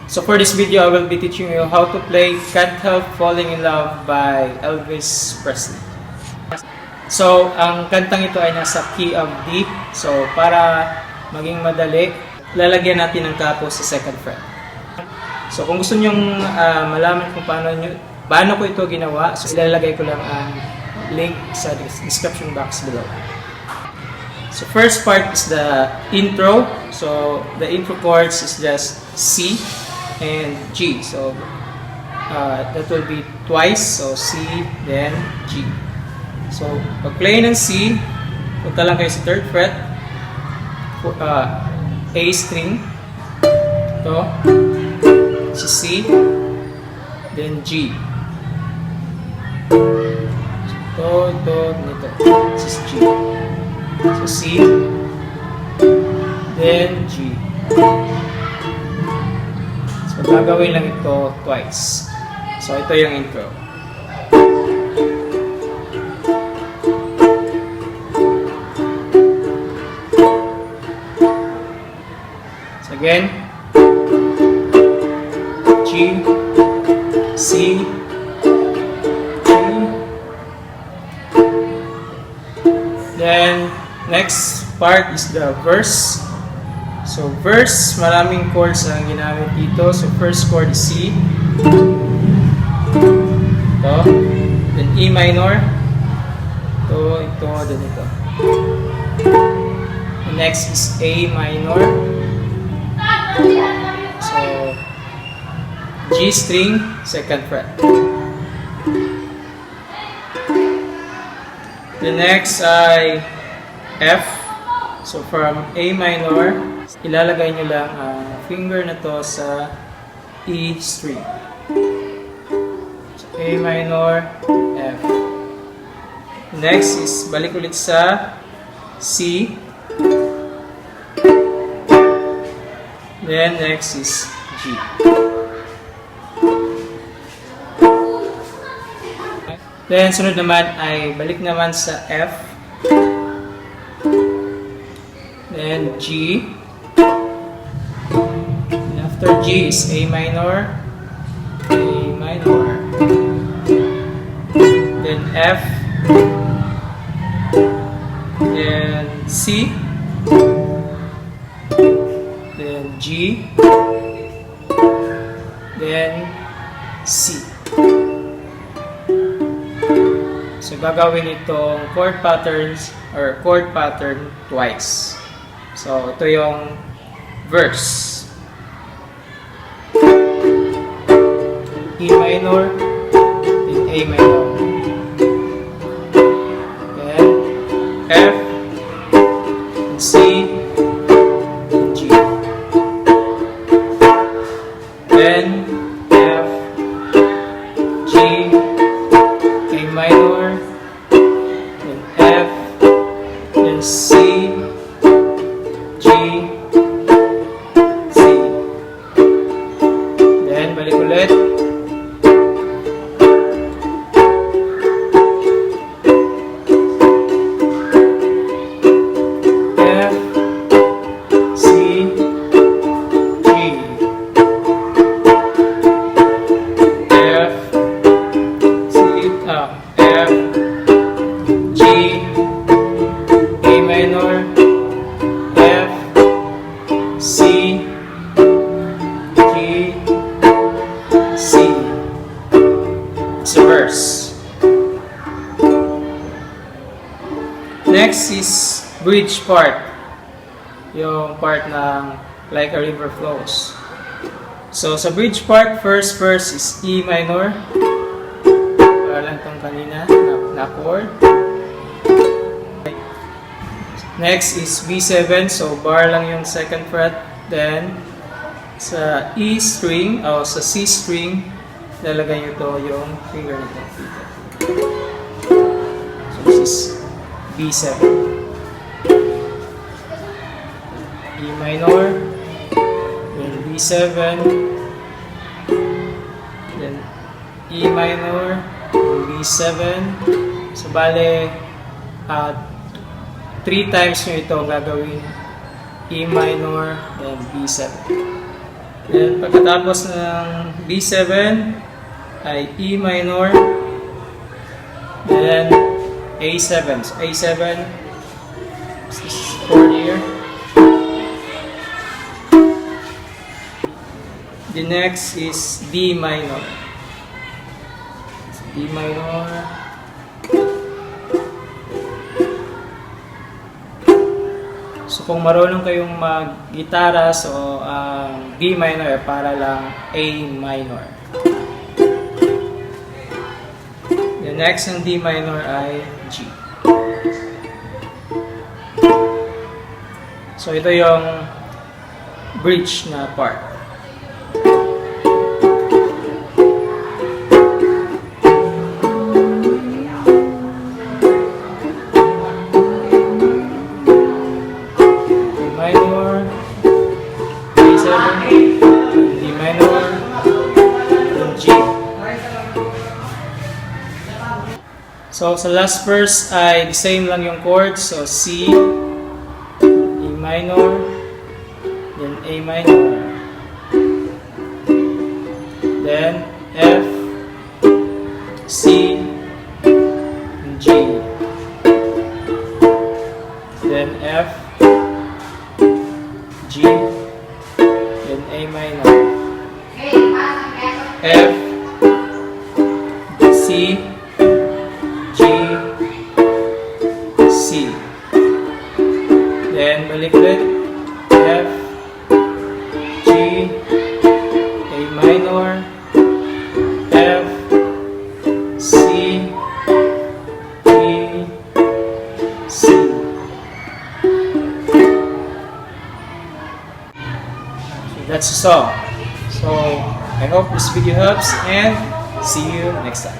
So for this video, I will be teaching you how to play Can't Help Falling in Love by Elvis Presley. So ang kantang ito ay nasa key of D. So para maging madali, lalagyan natin ng capo sa second fret. So kung gusto nyong malaman kung paano ko ito ginawa, so ilalagay ko lang ang link sa description box below. So first part is the intro. So the intro chords is just C and G. So that will be twice. So C, then G. So pag play ng C, punta lang kayo sa third fret, A string, ito, si C, then G. So ito, nito, this is G. So C, then G. So gagawin lang ito twice. So ito yung intro. So again, G, C, G. Then next part is the verse. So verse, maraming chords ang ginamit dito. So first chord is C. Ito. Then E minor. Ito, then ito. The next is A minor. So G string, second fret. The next ay F. So from A minor, ilalagay nyo lang ang finger na to sa E string. So A minor, F. Next is balik ulit sa C. Then next is G. Then sunod naman ay balik naman sa F. Then G. And after G is A minor. A minor. Then F. Then C. Then G. Then C. So gagawin itong chord patterns or chord pattern twice. So ito yung verse. E minor, then A minor. Then F, then C, then G. Then F, G, A minor, then F, then C, G, C. Then balik ulit. F, C, G. F, C, F, G, A minor, F, C, G, C. It's a verse. Next is bridge part. Yung part ng like a river flows. So sa bridge part, first verse is E minor. Para lang itong kanina na chord. Next is B7, so bar lang yung second fret. Then, sa E string, o sa C string, lalagay nyo to yung finger nito. So this is B7. E minor, then B7, then E minor, B7. So bale, 3 times nyo ito gagawin. E minor, then B7. Then pagkatapos ng B7 ay E minor, then A7. So A7, this is chord here. The next is D minor. D minor. So kung marunong kayong mag-gitara, so D minor para lang A minor. The next ng D minor ay G. So ito yung bridge na part. So, sa last verse ay the same lang yung chords. So, C, E minor, then A minor, then F, C, and G, then F, G, then A minor, F, C, C. Then balik ulit. F, G, A minor, F, C, E, C. So that's the song. So I hope this video helps and see you next time.